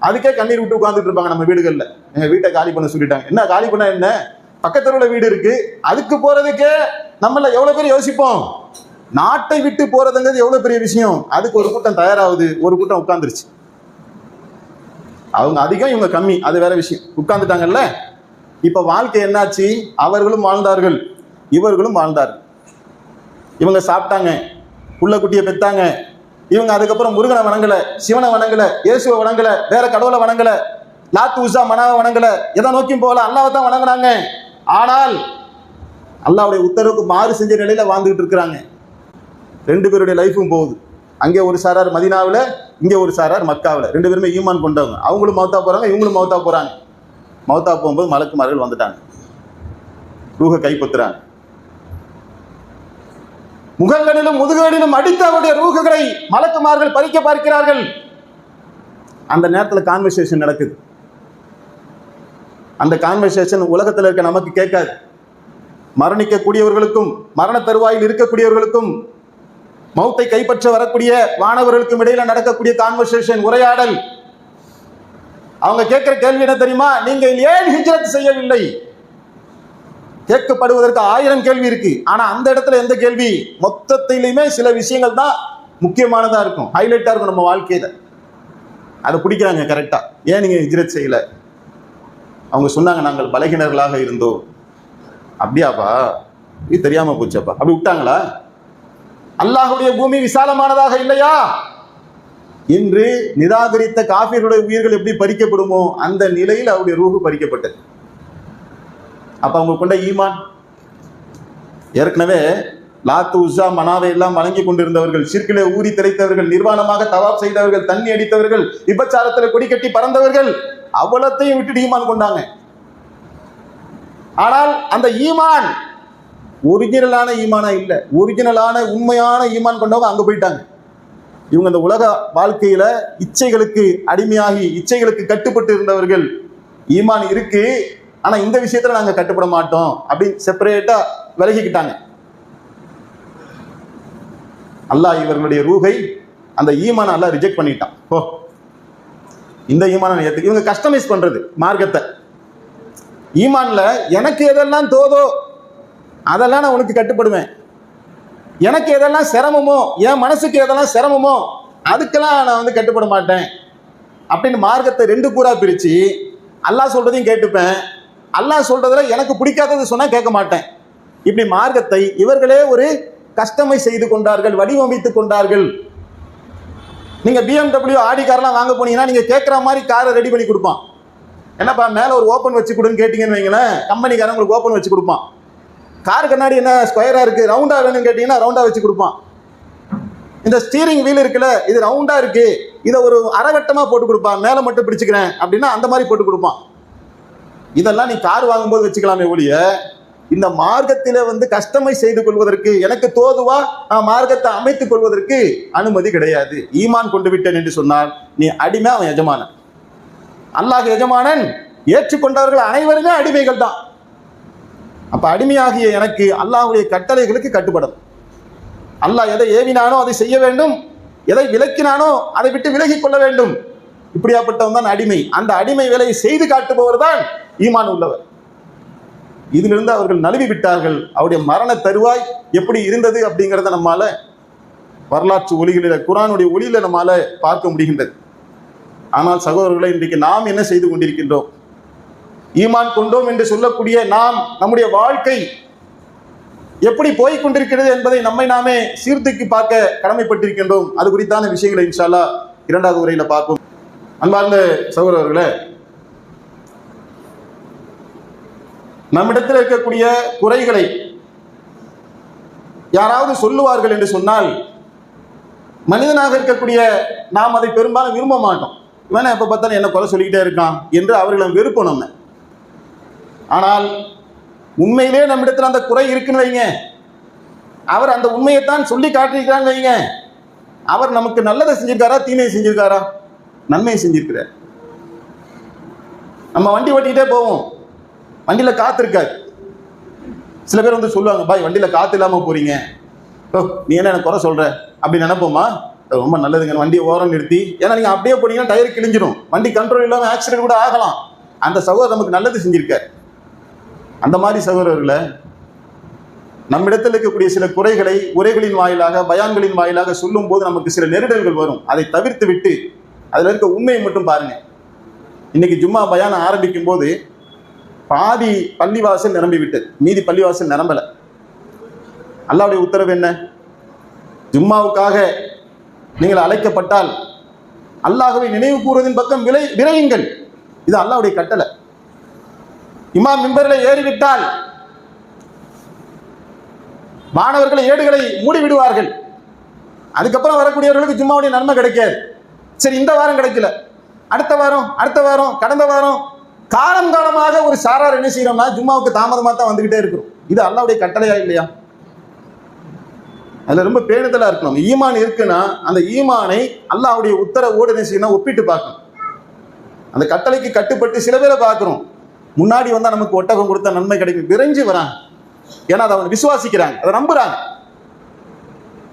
அதுக்கே கண்ணீர் விட்டு உட்கார்ந்துட்டு இருப்பாங்க. நம்ம வீடுகள்ல எங்க வீட்டை காலி பண்ண சொல்லிட்டாங்க. என்ன காலி பண்ண என்ன, பக்கத்து தெருவில் வீடு இருக்கு, அதுக்கு போறதுக்கே நம்மள எவ்வளவு பேர் யோசிப்போம். நாட்டை விட்டு போறதுங்கிறது எவ்வளவு பெரிய விஷயம். அதுக்கு ஒரு கூட்டம் தயாராகுது, ஒரு கூட்டம் உட்கார்ந்துருச்சு. அவங்க அதிகம், இவங்க கம்மி, அது வேற விஷயம். உட்கார்ந்துட்டாங்கல்ல. இப்ப வாழ்க்கை என்னாச்சு, அவர்களும் வாழ்ந்தார்கள், இவர்களும் வாழ்ந்தார்கள். இவங்க சாப்பிட்டாங்க, புள்ள குட்டியை பெத்தாங்க. இவங்க அதுக்கப்புறம் முருகனை வணங்கல, சிவனை வணங்கல, இயேசுவை வணங்கல, வேற கடவுளை வணங்கல, லாத்து உசா மனாவை வணங்கல, எதை நோக்கியும் போகல, அல்லாவை தான் வணங்கினாங்க. ஆனால் அல்லாவுடைய உத்தரவுக்கு மாறு செஞ்ச நிலையில வாழ்ந்துகிட்டு இருக்கிறாங்க. ரெண்டு பேருடைய லைஃபும் போகுது. அங்கே ஒரு சாரார் மதீனாவில், இங்கே ஒரு சாரார் மக்காவில். ரெண்டு பேருமே ஈமான் கொண்டவங்க. அவங்களும் மௌத்தா போறாங்க, இவங்களும் மௌத்தா போறாங்க. மௌத்தா போகும்போது மலக்குமார்கள் வந்துட்டாங்க, ரூஹை கைப்பற்றுறாங்க. முகங்களிலும் முதுகுகளிலும் அடித்து அவருடைய ரூஹுகளை மலக்குமார்கள் பறிக்க பார்க்கிறார்கள். அந்த நேரத்தில் கான்வர்சேஷன் நடக்குது. அந்த கான்வர்சேஷன் உலகத்தில் இருக்க நமக்கு கேட்காது. மரணிக்கக்கூடியவர்களுக்கும் மரண தருவாயில் இருக்கக்கூடியவர்களுக்கும் மௌத்தை கைப்பற்ற வரக்கூடிய வானவர்களுக்கும் இடையில நடக்கக்கூடிய கான்வர்சேஷன், உரையாடல். அவங்க கேட்கிற கேள்வி என்ன தெரியுமா, நீங்கள் ஏன் ஹிஜ்ரத் செய்யவில்லை? கேட்கப்படுவதற்கு 1000 கேள்வி இருக்கு. ஆனா அந்த இடத்துல எந்த கேள்வி, மொத்தத்திலுமே சில விஷயங்கள் தான் முக்கியமானதா இருக்கும், ஹைலைட்டா இருக்கும் நம்ம வாழ்க்கையில. அதை பிடிக்கிறாங்க கரெக்டா. ஏன் நீங்க ஹிஜ்ரத் செய்யல? அவங்க சொன்னாங்க, நாங்கள் பலகீனர்களாக இருந்தோம். அப்படியாப்பா, இது தெரியாம போச்சப்பா. அப்படி விட்டாங்களா? அல்லாஹ்வுடைய பூமி விசாலமானதாக இல்லையா என்று நிராகரித்த காஃபிர்களுடைய உயிர்கள் எப்படி பறிக்கப்படுமோ அந்த நிலையில் அவருடைய ரூஹு பறிக்கப்பட்டது. அப்ப அவங்க கொண்ட ஈமான், ஏற்கனவே லாத்து உஸா மனாவை எல்லாம் வழங்கி கொண்டிருந்தவர்கள், ஷிர்கிலே ஊறி திளைத்தவர்கள், நிர்வாணமாக தவாப் செய்தவர்கள், தண்ணி அடித்தவர்கள், விபச்சாரத்தில் கொடி கட்டி பறந்தவர்கள், அவ்வளத்தையும் விட்டு ஈமான் கொண்டாங்க. ஆனால் அந்த ஈமான் ஒரிஜினலான ஈமானா இல்ல, ஒரிஜினலான உண்மையான ஈமான் கொண்டவங்க அங்க போயிட்டாங்க. இவங்க இந்த உலக வாழ்க்கையில இச்சைகளுக்கு அடிமையாகி இச்சைகளுக்கு கட்டுப்பட்டு இருந்தவர்கள். ஈமான் இருக்கு, ஆனா இந்த விஷயத்துல நாங்க கட்டுப்பட மாட்டோம் அப்படின்னு செப்பரேட்டா விலகிக்கிட்டாங்க. அல்லாஹ் இவர்களுடைய ரூஹை, அந்த ஈமான அல்லாஹ் ரிஜெக்ட் பண்ணிட்டான். ஓ, இந்த ஈமான ஏத்துக்கு இவங்க கஸ்டமைஸ் பண்றது மார்க்கத்தை. ஈமான்ல எனக்கு எதெல்லாம் தோதோ அதெல்லாம் நான் உனக்கு கட்டுப்படுவேன், எனக்கு எதெல்லாம் சிரமமோ, என் மனசுக்கு எதெல்லாம் சிரமமோ அதுக்கெல்லாம் நான் வந்து கட்டுப்பட மாட்டேன் அப்படின்னு மார்க்கத்தை 2 கூறா பிரிச்சு, அல்லாஹ் சொல்றதையும் கேட்டுப்பேன், அல்லாஹ் சொல்றதுல எனக்கு பிடிக்காதது சொன்னா கேட்க மாட்டேன். இப்படி மார்க்கத்தை இவர்களே ஒரு கஸ்டமைஸ் செய்து கொண்டார்கள், வடிவமைத்துக் கொண்டார்கள். நீங்க BMW ஆடி கார்லாம் வாங்க போனீங்கன்னா நீங்க கேட்கிற மாதிரி காரை ரெடி பண்ணி கொடுப்பான். என்னப்பா மேல ஒரு ஓப்பன் வச்சு கொடுன்னு கேட்டீங்கன்னு வைங்களேன், கம்பெனிக்காரன் உங்களுக்கு ஓப்பன் வச்சு கொடுப்பான். கார் கண்ணாடி என்ன ஸ்கொயரா இருக்கு, ரவுண்டா வேணும்னு கேட்டீங்கன்னா ரவுண்டா வச்சு கொடுப்பான். இந்த ஸ்டீரிங் வீல் இருக்குல்ல, இது ரவுண்டா இருக்கு, இதை ஒரு அரைவட்டமா போட்டு கொடுப்பான், மேல மட்டும் பிடிச்சுக்கிறேன் அப்படின்னா அந்த மாதிரி போட்டு கொடுப்பான். இதெல்லாம் நீ கார் வாங்கும்போது வச்சுக்கலாமே ஒழிய, இந்த மார்க்கத்தில வந்து கஸ்டமைஸ் செய்து கொள்வதற்கு, எனக்கு தோதுவா நான் மார்க்கத்தை அமைத்துக் கொள்வதற்கு அனுமதி கிடையாது. ஈமான் கொண்டு விட்டேன் என்று சொன்னால் நீ அடிமை, அவன் எஜமானன். அல்லாஹ் எஜமானன், ஏற்றுக்கொண்டவர்கள் அனைவருமே அடிமைகள் தான். அப்ப அடிமையாகிய எனக்கு அல்லாஹ்வுடைய கட்டளைகளுக்கு கட்டுப்படும். அல்லாஹ் எதை ஏவினானோ அதை செய்ய வேண்டும், எதை விலக்கினானோ அதை விட்டு விலகி கொள்ள வேண்டும். இப்படியாப்பட்டவன் தான் அடிமை. அந்த அடிமை வேலையை செய்து காட்டுபவர் தான் ஈமான் உள்ளவர். இதிலிருந்து அவர்கள் நழுவி விட்டார்கள். அவருடைய மரண தருவாய் எப்படி இருந்தது அப்படிங்கிறத நம்மால வரலாற்று ஒளிகளில, குர்ஆனுடைய ஒளியில நம்மால பார்க்க முடிகின்றது. ஆனால் சகோதரர்களை, இன்றைக்கு நாம் என்ன செய்து கொண்டிருக்கின்றோம்? ஈமான் கொண்டோம் என்று சொல்லக்கூடிய நாம், நம்முடைய வாழ்க்கை எப்படி போய் கொண்டிருக்கிறது என்பதை நம்மை நாமே சீர்தூக்கி பார்க்க கடமைப்பட்டிருக்கின்றோம். அது குறித்தான விஷயங்களை இன்ஷா அல்லாஹ் 2வது உரையில பார்ப்போம். அன்பார்ந்த சகோதரர்களே, நம்மிடத்தில் இருக்கக்கூடிய குறைகளை யாராவது சொல்லுவார்கள் என்று சொன்னால், மனிதனாக இருக்கக்கூடிய நாம் அதை பெரும்பாலும் விரும்ப மாட்டோம். இவனை எப்ப பார்த்தாலும் என்ன குறை சொல்லிக்கிட்டே இருக்கான் என்று அவர்களை வெறுப்போம் நம்ம. ஆனால் உண்மையிலே நம்மிடத்தில் அந்த குறை இருக்குன்னு வைங்க, அவர் அந்த உண்மையைத்தான் சொல்லி காட்டிருக்கிறான்னு வைங்க, அவர் நமக்கு நல்லதை செஞ்சிருக்காரா, தீமையை செஞ்சிருக்காரா? நன்மையை செஞ்சிருக்கிறார். நம்ம வண்டி ஓட்டிக்கிட்டே போவோம், வண்டியில் காற்று இருக்காது. சில பேர் வந்து சொல்லுவாங்க, பாய் வண்டியில் காற்று இல்லாமல் போறீங்க, ஓ நீ என்ன எனக்கு குறை சொல்ற அப்படின்னு நினைப்போமா? ரொம்ப நல்லதுங்க, வண்டியை ஓரம் நிறுத்தி, ஏன்னா நீங்கள் அப்படியே போனீங்கன்னா டயர் கிழிஞ்சிடும், வண்டி கண்ட்ரோல் இல்லாமல் ஆக்சிடென்ட் கூட ஆகலாம். அந்த சகோதரர் நமக்கு நல்லது செஞ்சிருக்கார். அந்த மாதிரி சகோதரர்களை நம்மிடத்தில் இருக்கக்கூடிய சில குறைகளை உரைகளின் வாயிலாக பயான்களின் வாயிலாக சொல்லும் போது நமக்கு சில நெருடல்கள் வரும். அதை தவிர்த்து விட்டு அதில் இருக்க உண்மையை மட்டும் பாருங்க. இன்னைக்கு ஜும்மா பயான் ஆரம்பிக்கும் போது பாதி பள்ளிவாசல் நிரம்பி விட்டது, மீதி பள்ளிவாசல் நிரம்பல. அல்லாஹ்வுடைய உத்தரவு என்ன? ஜும்மாவுக்காக நீங்கள் அழைக்கப்பட்டால் அல்லாஹ்வை நினைவு கூறுவதின் பக்கம் விரையுங்கள். இது அல்லாஹ்வுடைய கட்டளை. இமாம் மிம்பரில் ஏறிவிட்டால் மாணவர்களை ஏடுகளை மூடி விடுவார்கள். அதுக்கப்புறம் வரக்கூடியவர்களுக்கு ஜும்மாவுடைய நன்மை கிடைக்காது. சரி, இந்த வாரம் கிடைக்கல, அடுத்த வாரம் கடந்த வாரம் காலம் காலமாக ஒரு சாரார் என்ன செய்யறோம்னா ஜும்மாவுக்கு தாமதமாக தான் வந்துகிட்டே இருக்கிறோம். இது அல்லாஹ்வுடைய கட்டளையா இல்லையா? அதுல ரொம்ப பேணுதலா இருக்கணும். ஈமான் இருக்குன்னா அந்த ஈமானை அல்லாஹ்வுடைய உத்தரவோடு என்ன செய்யணும், ஒப்பிட்டு பார்க்கணும். அந்த கட்டளைக்கு கட்டுப்பட்டு சில பேரை பார்க்கிறோம், முன்னாடி வந்தா நமக்கு ஒட்டகம் கொடுத்தா நன்மை கிடைக்கும், விரைஞ்சு வராங்க. ஏன்னா அதை அவங்க விசுவாசிக்கிறாங்க, அதை நம்புறாங்க.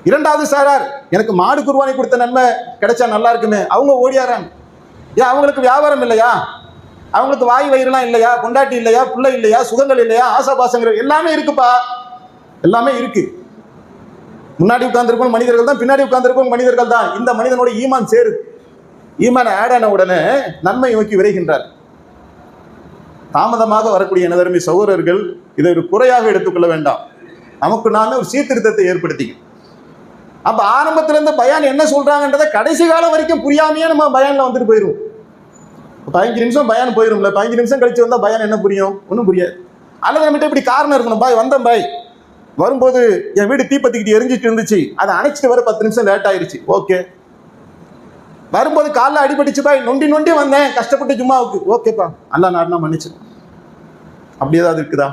இரண்டாவது சாரார், எனக்கு மாடு குர்பானி கொடுத்த நன்மை கிடைச்சா நல்லா இருக்குமே, அவங்க ஓடியாராங்க. ஏன் அவங்களுக்கு வியாபாரம் இல்லையா? அவங்களுக்கு வாய் வயிறுலாம் இல்லையா? பொண்டாட்டி இல்லையா? பிள்ளை இல்லையா? சுகங்கள் இல்லையா? ஆசாபாசங்கள் எல்லாமே இருக்குப்பா, எல்லாமே இருக்கு. முன்னாடி உட்கார்ந்துருக்கும் மனிதர்கள் தான், பின்னாடி உட்கார்ந்துருக்கும் மனிதர்கள் தான். இந்த மனிதனோட ஈமான் சேரு, ஈமான் ஆட் ஆன உடனே நன்மை நோக்கி விரைகின்றார். தாமதமாக வரக்கூடிய எனதருமை சகோதரர்கள் இதை ஒரு குறையாக எடுத்துக்கொள்ள வேண்டாம். நமக்கு நாமே ஒரு சீர்திருத்தத்தை ஏற்படுத்திக்கணும். அப்ப ஆரம்பத்துல இருந்து பயான் என்ன சொல்றாங்கன்றதை கடைசி காலம் வரைக்கும் புரியாமையே நம்ம பயான்ல வந்துட்டு போயிடுவோம். 15 நிமிஷம் பயான் போயிரும்ல, 15 நிமிஷம் கழிச்சு வந்தா பயான் என்ன புரியும்? ஒன்றும் புரியாது. அல்லது நம்மகிட்ட இப்படி காரணம் இருக்கணும், பாய் வந்தேன், பாய் வரும்போது என் வீடு தீப்பத்திக்கிட்டு எரிஞ்சிட்டு இருந்துச்சு, அதை அணைச்சிட்டு வர 10 நிமிஷம் லேட் ஆயிருச்சு, ஓகே. வரும்போது காலில் அடிபட்டுச்சு பாய், நொண்டி வந்தேன் கஷ்டப்பட்டு ஜும்மாவுக்கு, ஓகேப்பா, அல்லா நாடுனா மன்னிச்சு. அப்படி ஏதாவது இருக்குதா?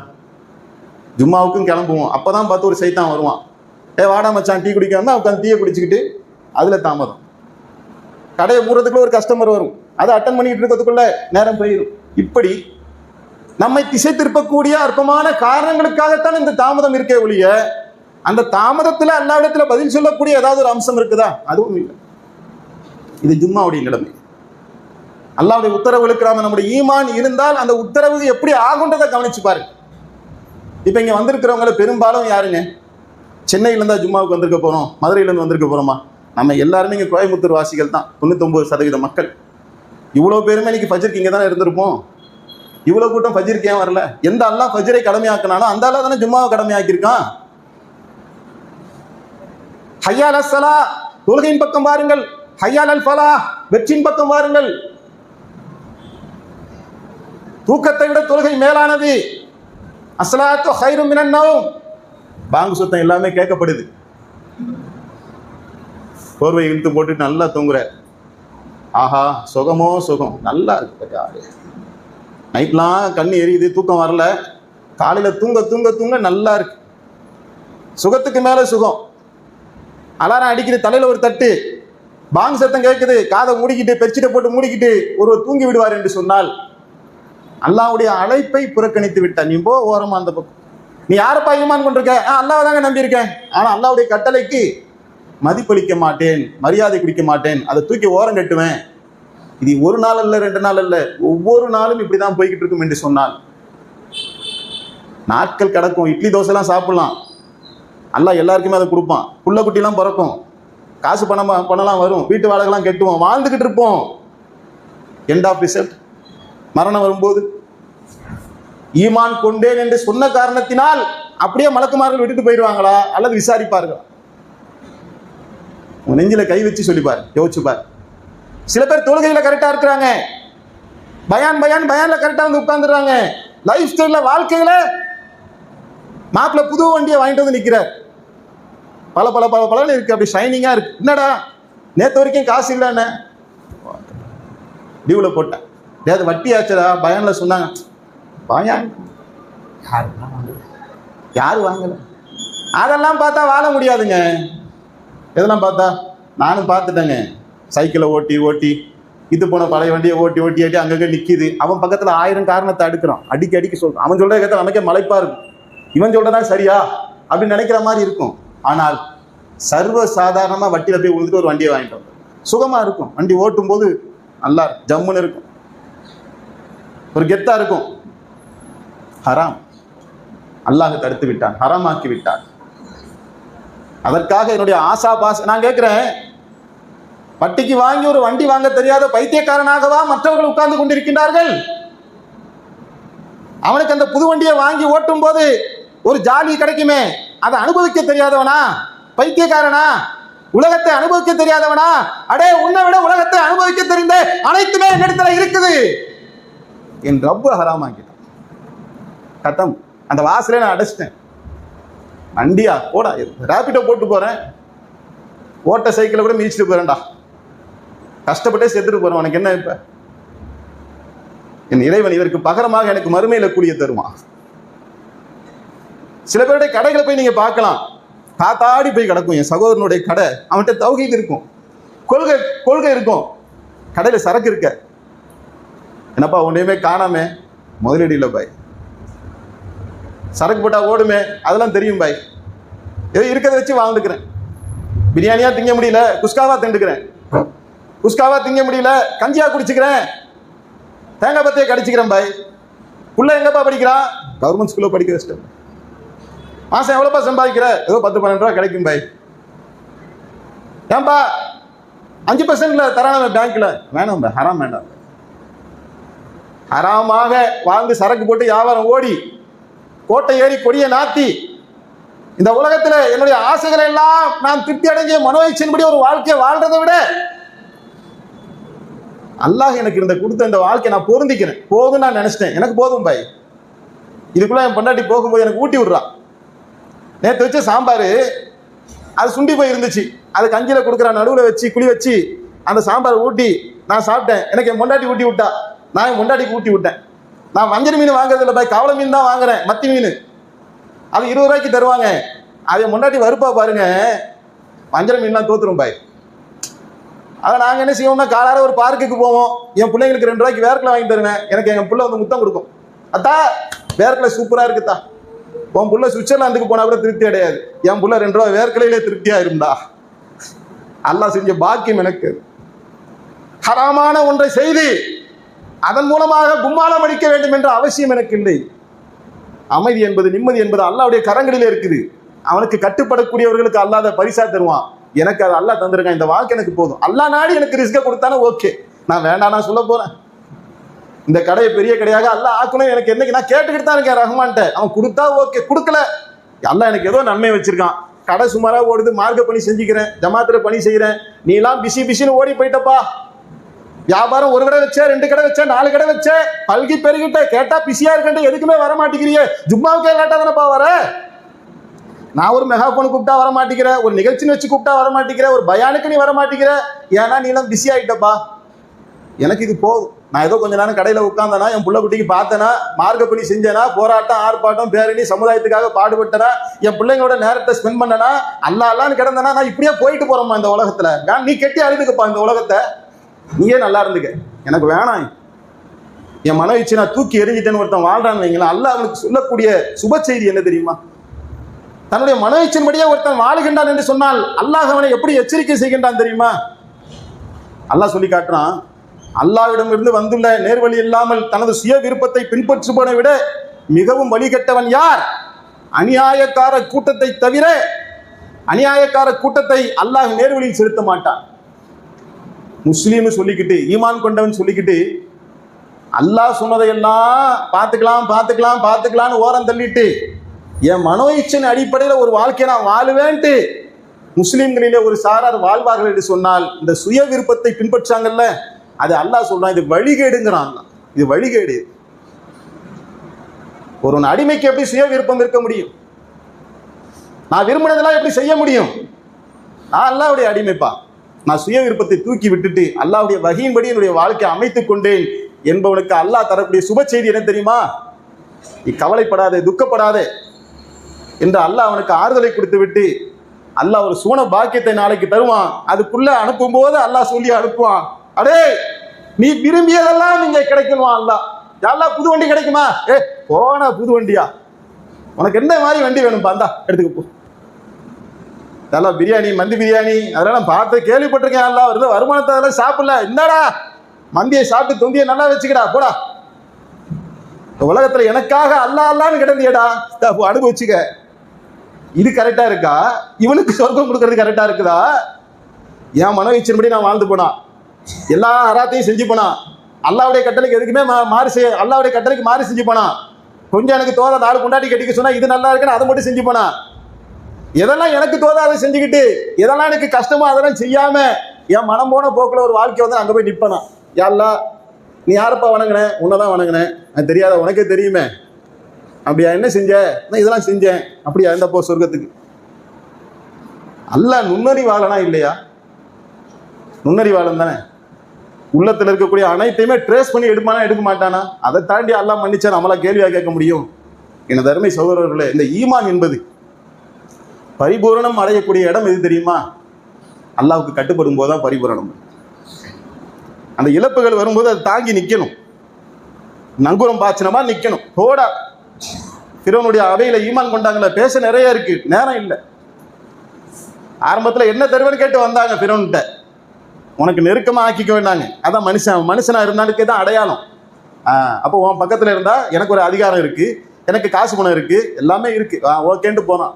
ஜும்மாவுக்கும் கிளம்புவோம், அப்பதான் பார்த்து ஒரு சைத்தான் வருவான், வாடா மச்சான் டீ குடிக்காம உட்காந்து டீயை குடிச்சுக்கிட்டு, அதுல தாமதம். கடையை மூடுறதுக்குள்ள ஒரு கஸ்டமர் வரும், அதை அட்டன் பண்ணிட்டு இருக்கிறதுக்குள்ள நேரம் போயிடும். இப்படி நம்மை திசை திருப்பக்கூடிய அற்பமான காரணங்களுக்காகத்தான் இந்த தாமதம் இருக்கே ஒழிய அந்த தாமதத்துல அல்லாஹ்விடத்துல பதில் சொல்லக்கூடிய ஏதாவது ஒரு அம்சம் இருக்குதா? அதுவும் இல்லை. இது ஜும்மாவுடைய நிலைமை. அல்லாஹ்வுடைய உத்தரவுகளுக்கு நாம நம்முடைய ஈமான் இருந்தால் அந்த உத்தரவு எப்படி ஆகுன்றதை கவனிச்சு பாருங்க. இப்ப இங்க வந்திருக்கிறவங்கள பெரும்பாலும் யாருங்க? சென்னையில இருந்தா ஜும்மாவுக்கு வந்திருக்க போறோம், மதுரையில இருந்து வந்திருக்க போறோமா? நம்ம எல்லாருமே இங்க கோயம்புத்தூர் வாசிகள் தான், 99% மக்கள். இவ்வளவு பேருமே இன்னைக்கு ஃபஜ்ருக்கு இங்க தானே இருந்திருப்போம். இவ்வளவு கூட்டம் ஃபஜ்ருக்கு ஏன் வரல? எந்த அல்லாஹ் ஃபஜ்ரை கடமையாக்கினானோ அந்த அல்லாஹ் தானே ஜும்மாவை கடமையாக்கியிருக்கான். ஹய்யா அலஸ் ஸலா, தொழுகையின் பக்கம் வாருங்கள். ஹய்யா அலல் ஃபலாஹ், வெற்றியின் பக்கம் வாருங்கள். தூக்கத்தை விட தொழுகை மேலானது. அஸ்ஸலாத்து கைரும் மினன் நௌம், பாங்கு சுத்தம் எல்லாமே கேட்கப்படுது. போர்வை இழுத்து போட்டுட்டு நல்லா தூங்குற, ஆஹா சுகமோ சுகம், நல்லா இருக்கு. நைட்லாம் கண்ணு எரியுது, தூக்கம் வரல, காலையில தூங்க தூங்க தூங்க நல்லா இருக்கு, சுகத்துக்கு மேல சுகம். அலாரம் அடிக்குது, தலையில ஒரு தட்டு, பாங்கு சத்தம் கேட்குது, காதை மூடிக்கிட்டு பெட்ஷீட்டை போட்டு மூடிக்கிட்டு ஒருவர் தூங்கி விடுவார் என்று சொன்னால் அல்லாஹ்வுடைய அழைப்பை புறக்கணித்து விட்ட. நீ போ ஓரமா அந்த பக்கம். நீ யாரப்பா ஈமான் கொண்டிருக்க? அல்லாஹ் தாங்க நம்பியிருக்கேன், ஆனா அல்லாஹ்வுடைய கட்டளைக்கு மதிப்பளிக்க மாட்டேன், மரியாதை குடிக்க மாட்டேன், அதை தூக்கி ஓரம் கட்டுவேன். இது ஒரு நாள் அல்ல, 2 நாள் அல்ல, ஒவ்வொரு நாளும் இப்படிதான் போய்கிட்டு இருக்கும் என்று சொன்னால் நாட்கள் கிடக்கும். இட்லி தோசைலாம் சாப்பிடலாம், அல்லாஹ் எல்லாருக்குமே அதை கொடுப்பான். புள்ள குட்டிலாம் பிறக்கும், காசு பணம்லாம் வரும், வீட்டு வாடகைலாம் கட்டுவோம், வாழ்ந்துகிட்டு இருப்போம். எண்ட் ஆஃப் ரிசல்ட் மரணம் வரும்போது ஈமான் கொண்டேன் என்று சொன்ன காரணத்தினால் அப்படியே மலக்குமார்கள் விட்டுட்டு போயிடுவாங்களா அல்லது விசாரிப்பார்களா? நெஞ்சில கை வச்சு சொல்லிப்பார், யோசிச்சுப்பார். சில பேர் தொழுகையில கரெக்டா இருக்கிறாங்க, பயான்ல கரெக்டா வந்து உட்கார்ந்துடுறாங்க. லைஃப் ஸ்டைல்ல வாழ்க்கையில மாப்பிள்ள புது வண்டியை வாங்கிட்டு வந்து நிக்கிறார், பல பல பல பலன்னு இருக்கு, அப்படி ஷைனிங்கா இருக்கு. என்னடா நேற்று வரைக்கும் காசு இல்லைன்னு டியூல போட்டேன், ஏதாவது வட்டி ஆச்சதா? பயான்ல சொன்னாங்க, பயான் யாரு வாங்கல. அதெல்லாம் பார்த்தா வாழ முடியாதுங்க. இதெல்லாம் பார்த்தா நானும் பார்த்துட்டேங்க, சைக்கிளை ஓட்டி ஓட்டி இது போன பழைய வண்டியை ஓட்டி ஓட்டி ஓட்டி அங்கங்கே நிற்கிது. அவன் பக்கத்தில் 1000 காரணத்தை அடுக்கிறான், அடிக்கி சொல்றான். அவன் சொல்ற கேட்ட நமக்கே மலைப்பா இருக்கும், இவன் சொல்றதா சரியா அப்படின்னு நினைக்கிற மாதிரி இருக்கும். ஆனால் சர்வ சாதாரணமாக வட்டியில் போய் விழுந்துட்டு ஒரு வண்டியை வாங்கிட்டு வந்தோம், சுகமாக இருக்கும். வண்டி ஓட்டும் போது நல்லா ஜம்முன்னு இருக்கும், ஒரு கெத்தா இருக்கும். ஹராம் அல்லாஹ் தடுத்து விட்டான், ஹராமாக்கி விட்டான். அதற்காக என்னுடைய ஆசா பாச நான் கேட்கிறேன், வட்டிக்கு வாங்கி ஒரு வண்டி வாங்க தெரியாத பைத்தியக்காரனாகவா மற்றவர்கள் உட்கார்ந்து கொண்டிருக்கின்றார்கள்? அவனுக்கு அந்த புது வண்டியை வாங்கி ஓட்டும் போது ஒரு ஜாலி கிடைக்குமே, அதை அனுபவிக்க தெரியாதவனா? பைத்தியக்காரனா? உலகத்தை அனுபவிக்க தெரியாதவனா? அடே, உன்னை விட உலகத்தை அனுபவிக்க தெரிந்த அனைத்துமே என்னிடத்துல இருக்குது. என் ரப்பு ஹராமாக்கிட்டான். கத்தம், அந்த வாசலே நான் அடைச்சிட்டேன். வண்டியா போடா, ரேபிடோ போட்டு போறேன், ஓட்ட சைக்கிளை கூட மிதிச்சுட்டு போறேன்டா, கஷ்டப்பட்டே செத்துட்டு போறேன், உனக்கு என்ன? இப்ப என் இறைவன் இதற்கு பகரமாக எனக்கு மறுமையில கூலிய தருமா? சில பேருடைய கடைகளை போய் நீங்க பார்க்கலாம், காத்தாடி போய் கிடக்கும். என் சகோதரனுடைய கடை, அவன்கிட்ட தௌஹீத் இருக்கும், கொள்கை இருக்கும், கடையில சரக்கு இருக்க. என்னப்பா ஒன்றையுமே காணாம? முதலீடு இல்லை பாய், சரக்கு போட்டா ஓடுமே, அதெல்லாம் தெரியும் பாய், ஏதோ இருக்கிறத வச்சு வாழ்ந்துக்கிறேன். பிரியாணியா திங்க முடியல, குஸ்காவா திண்டுக்கிறேன், குஸ்காவா திங்க முடியல, கஞ்சியா குடிச்சுக்கிறேன், தேங்காய் பத்தையை கடிச்சுக்கிறேன் பாய். புள்ள எங்கப்பா படிக்கிறான்? கவர்மெண்ட் ஸ்கூல்ல படிக்க வச்சிட்டேன். மாசம் எவ்வளோப்பா சம்பாதிக்கிற? ஏதோ 10-12 ரூபா கிடைக்கும் பாய். ஏன்பா 5% தரான பேங்க்ல? வேணாம் பாய், ஹராம் வேண்டாம். ஹராமாக வாழ்ந்து சரக்கு போட்டு வியாபாரம் ஓடி கோட்டை ஏறி கொடியை நாத்தி இந்த உலகத்துல என்னுடைய ஆசைகளை எல்லாம் நான் திருப்தி அடைஞ்ச மனோயிச்சின்படி ஒரு வாழ்க்கையை வாழ்றதை விட அல்லாஹ் எனக்கு இந்த கொடுத்த இந்த வாழ்க்கையை நான் பொருந்திக்கிறேன், போதும் நான் நினைச்சிட்டேன், எனக்கு போதும் பாய். இதுக்குள்ள என் பொண்டாட்டி போகும்போது எனக்கு ஊட்டி விடுறான். நேற்று வச்ச சாம்பார் அது சுண்டி போய் இருந்துச்சு, அது கஞ்சியில் கொடுக்குற நடுவில் வச்சு குழி வச்சு அந்த சாம்பார் ஊட்டி நான் சாப்பிட்டேன். எனக்கு என் பொண்டாட்டி ஊட்டி விட்டா, நான் என் பொண்டாட்டிக்கு ஊட்டி விட்டேன். நான் வஞ்சர மீன் வாங்குறது இல்லை பாய், கவலை மீன் தான் வாங்குறேன், மத்தி மீன். அது 20 ரூபாய்க்கு தருவாங்க. அதை என் பொண்டாட்டி வறுப்பா பாருங்க, வஞ்சர மீன்லாம் தோத்துரும் பாய். அதை நாங்கள் என்ன செய்வோம்னா, காலார ஒரு பார்க்குக்கு போவோம், என் பிள்ளைங்களுக்கு 2 ரூபாய்க்கு வேர்க்கலை வாங்கி தருவேன். எனக்கு என் பிள்ளை வந்து முத்தம் கொடுக்கும், அத்தா வேர்க்கலை சூப்பராக இருக்குதா. உன் புள்ள சுவிட்சர்லாந்துக்கு போனா கூட திருப்தி அடையாது, என் புள்ள 2 ரூபா வேர்க்கலையிலே திருப்தியா இருந்தா. அல்லாஹ் செஞ்ச பாக்கியம் எனக்கு. ஹராமான ஒன்றை செய்து அதன் மூலமாக கும்மாளம் அடிக்க வேண்டும் என்ற அவசியம் எனக்கு இல்லை. அமைதி என்பது, நிம்மதி என்பது அல்லாஹ்வுடைய கரங்களிலே இருக்குது. அவனுக்கு கட்டுப்படக்கூடியவர்களுக்கு அல்லாஹ் அதை பரிசா தருவான். எனக்கு அது அல்லாஹ் தந்திருக்கான், இந்த வாழ்க்கை எனக்கு போதும். அல்லாஹ் நாடி எனக்கு ரிஸ்க கொடுத்தானே ஓகே, நான் வேண்டாம் நான் சொல்ல போறேன். இந்த கடையை பெரிய கடையாக அல்லாஹ் ஆக்கணும் எனக்கு என்னைக்கு நான் கேட்டுக்கிட்டு தான் இருக்கேன் ரஹ்மான்ட்ட. அவன் கொடுத்தா ஓகே, கொடுக்கல அல்லாஹ் எனக்கு ஏதோ நன்மை வச்சிருக்கான். கடை சுமாரா ஓடுது, மார்க்க பணி செஞ்சுக்கிறேன், ஜமாத்துல பணி செய்யறேன். நீ எல்லாம் பிசின்னு ஓடி போயிட்டப்பா. வியாபாரம் 1 கடை வச்ச, 2 கடை வச்ச, 4 கடை வச்ச, பல்கி பெருகிட்ட, கேட்டா பிஸியா இருக்கேன், எதுக்குமே வர மாட்டேங்கிறியே. ஜும்மாவுக்கே லேட்டா தானப்பா வர. நான் ஒரு மெகாபோனு கூப்பிட்டா வர மாட்டேங்கிற, ஒரு நிகழ்ச்சின்னு வச்சு கூப்பிட்டா வர மாட்டேங்கிற, ஒரு பயானுக்கு நீ வர மாட்டேங்கிற, ஏன்னா நீ எல்லாம் பிஸி ஆயிட்டப்பா. எனக்கு இது போதும். நான் ஏதோ கொஞ்ச நேரம் கடையில் உட்காந்தனா, என் புள்ள குட்டிக்கு பார்த்தேனா, மார்க்க பணி செஞ்சேனா, போராட்டம் ஆர்ப்பாட்டம் பேரணி சமுதாயத்துக்காக பாடுபட்டனா, என் பிள்ளைங்களோட நேரத்தை ஸ்பெண்ட் பண்ணனா, அல்லான்னு கிடந்தனா, நான் இப்படியே போயிட்டு போறோம்மா இந்த உலகத்துல. நீ கெட்டி அழுதுக்கப்பா இந்த உலகத்தை, நீயே நல்லா இருந்துக்க, எனக்கு வேணாம். என் மன இச்சு நான் தூக்கி எறிஞ்சிட்டேன்னு ஒருத்தன் வாழ்றான்னு வைங்களா, அல்லாஹ் அவனுக்கு சொல்லக்கூடிய சுப செய்தி என்ன தெரியுமா? தன்னுடைய மன இச்சின்படியே ஒருத்தன் வாழுகின்றான் என்று சொன்னால் அல்லாஹ் அவனை எப்படி எச்சரிக்கை செய்கின்றான் தெரியுமா? அல்லாஹ் சொல்லி காட்டுறான், அல்லாஹ்விடம் இருந்து வந்துள்ள நேர்வழி இல்லாமல் தனது சுய விருப்பத்தை பின்பற்றுபவனை விட மிகவும் வழிகட்டவன் யார்? அநியாயக்கார கூட்டத்தை தவிர அநியாயக்கார கூட்டத்தை அல்லாஹ் நேர்வழியில் செலுத்த மாட்டான். முஸ்லீம் சொல்லிக்கிட்டு, ஈமான் கொண்டவன் சொல்லிக்கிட்டு, அல்லாஹ் சொன்னதையெல்லாம் பார்த்துக்கலாம்னு ஓரம் தள்ளிட்டு என் மனோ இச்சையின் அடிப்படையில் ஒரு வாழ்க்கையை நான் வாழுவேன்ட்டு முஸ்லீம்களிலே ஒரு சாரார் வாழ்வார்கள் என்று சொன்னால், இந்த சுய விருப்பத்தை பின்பற்றாங்கல்ல, அது அல்லாஹ் சொல்றான், இது வழிகேடுங்கிறான். இது வழிகேடு. ஒரு அடிமைக்கு எப்படி சுய விருப்பம் இருக்க முடியும்? நான் விரும்பினதெல்லாம் எப்படி செய்ய முடியும்? நான் அல்லாஹ்வுடைய அடிமைப்பா. நான் சுய விருப்பத்தை தூக்கி விட்டுட்டு அல்லாஹ்வுடைய வஹீயின்படி என்னுடைய வாழ்க்கையை அமைத்துக் கொண்டேன் என்பவனுக்கு அல்லாஹ் தரக்கூடிய சுப செய்தி என்ன தெரியுமா? நீ கவலைப்படாதே, துக்கப்படாதே என்று அல்லாஹ் அவனுக்கு ஆறுதலை கொடுத்து விட்டு அல்லாஹ் ஒரு சுவன பாக்கியத்தை நாளைக்கு தருவான். அதுக்குள்ள அனுப்பும் போது அல்லாஹ் சொல்லி அனுப்புவான், அடே நீ விரும்பியதெல்லாம் நீங்க கிடைக்கணுமா அல்லாஹ். யாரெல்லாம் புது வண்டி கிடைக்குமா? போன புது வண்டியா? உனக்கு எந்த மாதிரி வண்டி வேணும்பா, இந்தா எடுத்துக்க போ. நல்லா பிரியாணி, மந்தி பிரியாணி அதெல்லாம் பார்த்து கேள்விப்பட்டிருக்கேன். எல்லாம் வருது, வருமானத்தை அதெல்லாம் சாப்பிடல. என்னடா மந்தியை சாப்பிட்டு தொந்தியை நல்லா வச்சுக்கடா போடா. உலகத்துல எனக்காக அல்லான்னு கிடந்தியடா, அனுபவிச்சுக்க. இது கரெக்டா இருக்கா? இவனுக்கு சொர்க்கம் கொடுக்கறது கரெக்டா இருக்குதா? என் மனவீச்சின்படி நான் வாழ்ந்து போனா, எல்லா அராத்தையும் செஞ்சு போனா, அல்லாவுடைய கட்டளைக்கு எதுக்குமே மாறி செய்ய, அல்லாவுடைய கட்டளைக்கு மாறி செஞ்சு போனா, கொஞ்சம் எனக்கு தோதா 4 கொண்டாடி கட்டிக்க சொன்னா இது நல்லா இருக்குன்னு அதை மட்டும் செஞ்சு போனா, எதெல்லாம் எனக்கு தோதா அதை செஞ்சுக்கிட்டு, எதெல்லாம் எனக்கு கஷ்டமோ அதெல்லாம் செய்யாம என் மனம் போன போக்குல ஒரு வாழ்க்கை வந்து அங்க போய் நிப்பனா. யாரெல்லாம் நீ யாரப்பா வணங்கினேன்? உன்னதான் வணங்கினேன். அது தெரியாத உனக்கே தெரியுமே. அப்படியா? என்ன செஞ்ச? நான் இதெல்லாம் செஞ்சேன். அப்படியா? இருந்தப்போ சொர்க்கத்துக்கு. அல்லாஹ் நுண்ணறிவாளனா இல்லையா? நுண்ணறிவாளன் தானே. உள்ளத்துல இருக்கக்கூடிய அனைத்தையுமே ட்ரேஸ் பண்ணி எடுப்பானா எடுக்க மாட்டானா? அதை தாண்டி அல்லாஹ் மன்னிச்சா நம்மளா கேள்வியா கேட்க முடியும்? எனது அருமை சகோதரர்களே, இந்த ஈமான் என்பது பரிபூரணம் அடையக்கூடிய இடம் எது தெரியுமா? அல்லாஹ்வுக்கு கட்டுப்படும் போதுதான் பரிபூரணம். அந்த இழப்புகள் வரும்போது அதை தாங்கி நிக்கணும். நங்கூரம் பாய்ச்சினமா நிக்கணும். போடா பிறவனுடைய அவையில ஈமான் கொண்டாங்களே, பேச நிறைய இருக்கு, நேரம் இல்லை. ஆரம்பத்துல என்ன தருவன்னு கேட்டு வந்தாங்க பிறவன்கிட்ட, உனக்கு நெருக்கமா ஆக்கிக்க வேண்டாங்க. அதான் மனுஷனா இருந்தாலுக்கே தான் அடையாளம். அப்போ உன் பக்கத்துல இருந்தா எனக்கு ஒரு அதிகாரம் இருக்கு, எனக்கு காசு பணம் இருக்கு, எல்லாமே இருக்கு, ஓகேன்ட்டு போனான்.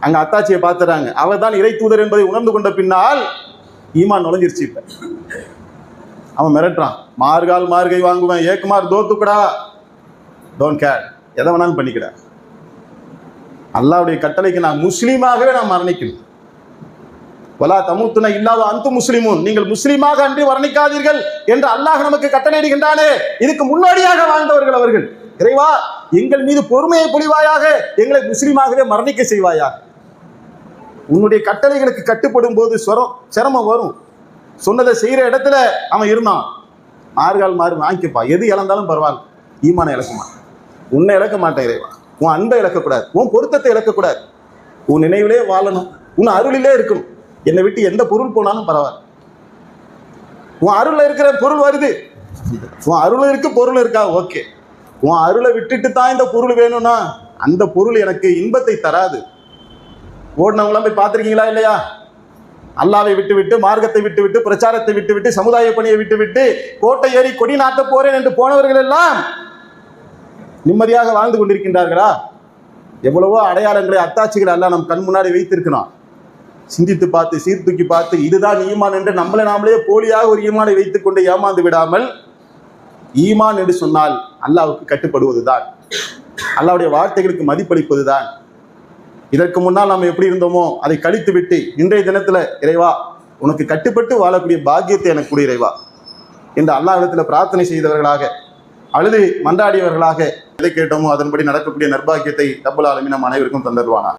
அங்க அத்தாச்சியை பார்த்துறாங்க, அவர் தான் இறை தூதர் என்பதை உணர்ந்து கொண்ட பின்னால் ஈமான் நுழைஞ்சிருச்சு. இப்ப அவன் மிரட்டுறான், மார்கால் மார்கை வாங்குவேன், ஏக்குமார் தோத்துக்கடா, டோன்ட் கேர், எதை வேணாலும் பண்ணிக்கிட. அல்லாஹ்வுடைய கட்டளைக்கு நான் முஸ்லீமாகவே நான் மரணிக்கணும். வலா தமுத்துன இல்லாத அந்து முஸ்லிமுன், நீங்கள் முஸ்லீமாக அன்றி வர்ணிக்காதீர்கள் என்று அல்லாஹ் நமக்கு கட்டளையிடுகின்றானே, இதுக்கு முன்னாடியாக வாழ்ந்தவர்கள் அவர்கள். இறைவா, எங்கள் மீது பொறுமையை பொழிவாயாக, எங்களை முஸ்லீமாகவே மரணிக்க செய்வாயாக. உன்னுடைய கட்டளைகளுக்கு கட்டுப்படும் போது சிரமம் வரும். சொன்னதை செய்யற இடத்துல அவன் இருந்தான். மார்கால் மாறு வாங்கிக்கப்பா, எது இழந்தாலும் பரவாயில்ல, ஈமான இழக்க மாட்டேன், உன்னை இழக்க மாட்டேன் இறைவா. உன் அன்பை இழக்கக்கூடாது, உன் பொருத்தத்தை இழக்கக்கூடாது, உன் நினைவிலே வாழணும், உன் அருளிலே இருக்கணும். என்னை விட்டு எந்த பொருள் போனாலும் பரவாயில்ல, உன் அருள்ல இருக்கிற பொருள் வருது, உன் அருள் இருக்கு பொருள் இருக்கா, ஓகே. உன் அருளை விட்டுட்டு தான் இந்த பொருள் வேணும்னா அந்த பொருள் எனக்கு இன்பத்தை தராது. ஓடினவங்களாம் போய் பார்த்துருக்கீங்களா இல்லையா? அல்லாவை விட்டுவிட்டு, மார்க்கத்தை விட்டுவிட்டு, பிரச்சாரத்தை விட்டுவிட்டு, சமுதாய பணியை விட்டுவிட்டு, கோட்டை ஏறி கொடி நாட்ட போறேன் என்று போனவர்கள் எல்லாம் நிம்மதியாக வாழ்ந்து கொண்டிருக்கின்றார்களா? எவ்வளவோ அடையாளங்களை, அத்தாட்சிகளை எல்லாம் நம் கண் முன்னாடி வைத்திருக்கணும். சிந்தித்து பார்த்து, சீர்தூக்கி பார்த்து, இதுதான் ஈமான் என்று நம்மளை நாமளே போலியாக ஒரு ஈமானை வைத்துக் கொண்டு ஏமாந்து விடாமல், ஈமான் என்று சொன்னால் அல்லாஹ்வுக்கு கட்டுப்படுவதுதான், அல்லாஹ்வுடைய வார்த்தைகளுக்கு மதிப்பளிப்பதுதான். இதற்கு முன்னால் நாம் எப்படி இருந்தோமோ அதை கழித்து விட்டு இன்றைய தினத்துல இறைவா உனக்கு கட்டுப்பட்டு வாழக்கூடிய பாக்கியத்தை எனக்கு கொடு இறைவா என்று அல்லாஹ்விடத்தில் பிரார்த்தனை செய்தவர்களாக, அழுது மன்றாடியவர்களாக எதை கேட்டோமோ அதன்படி நடக்கக்கூடிய நற்பாக்கியத்தை ரப்பல் ஆலமீன் நம் அனைவருக்கும் தந்தருவானா.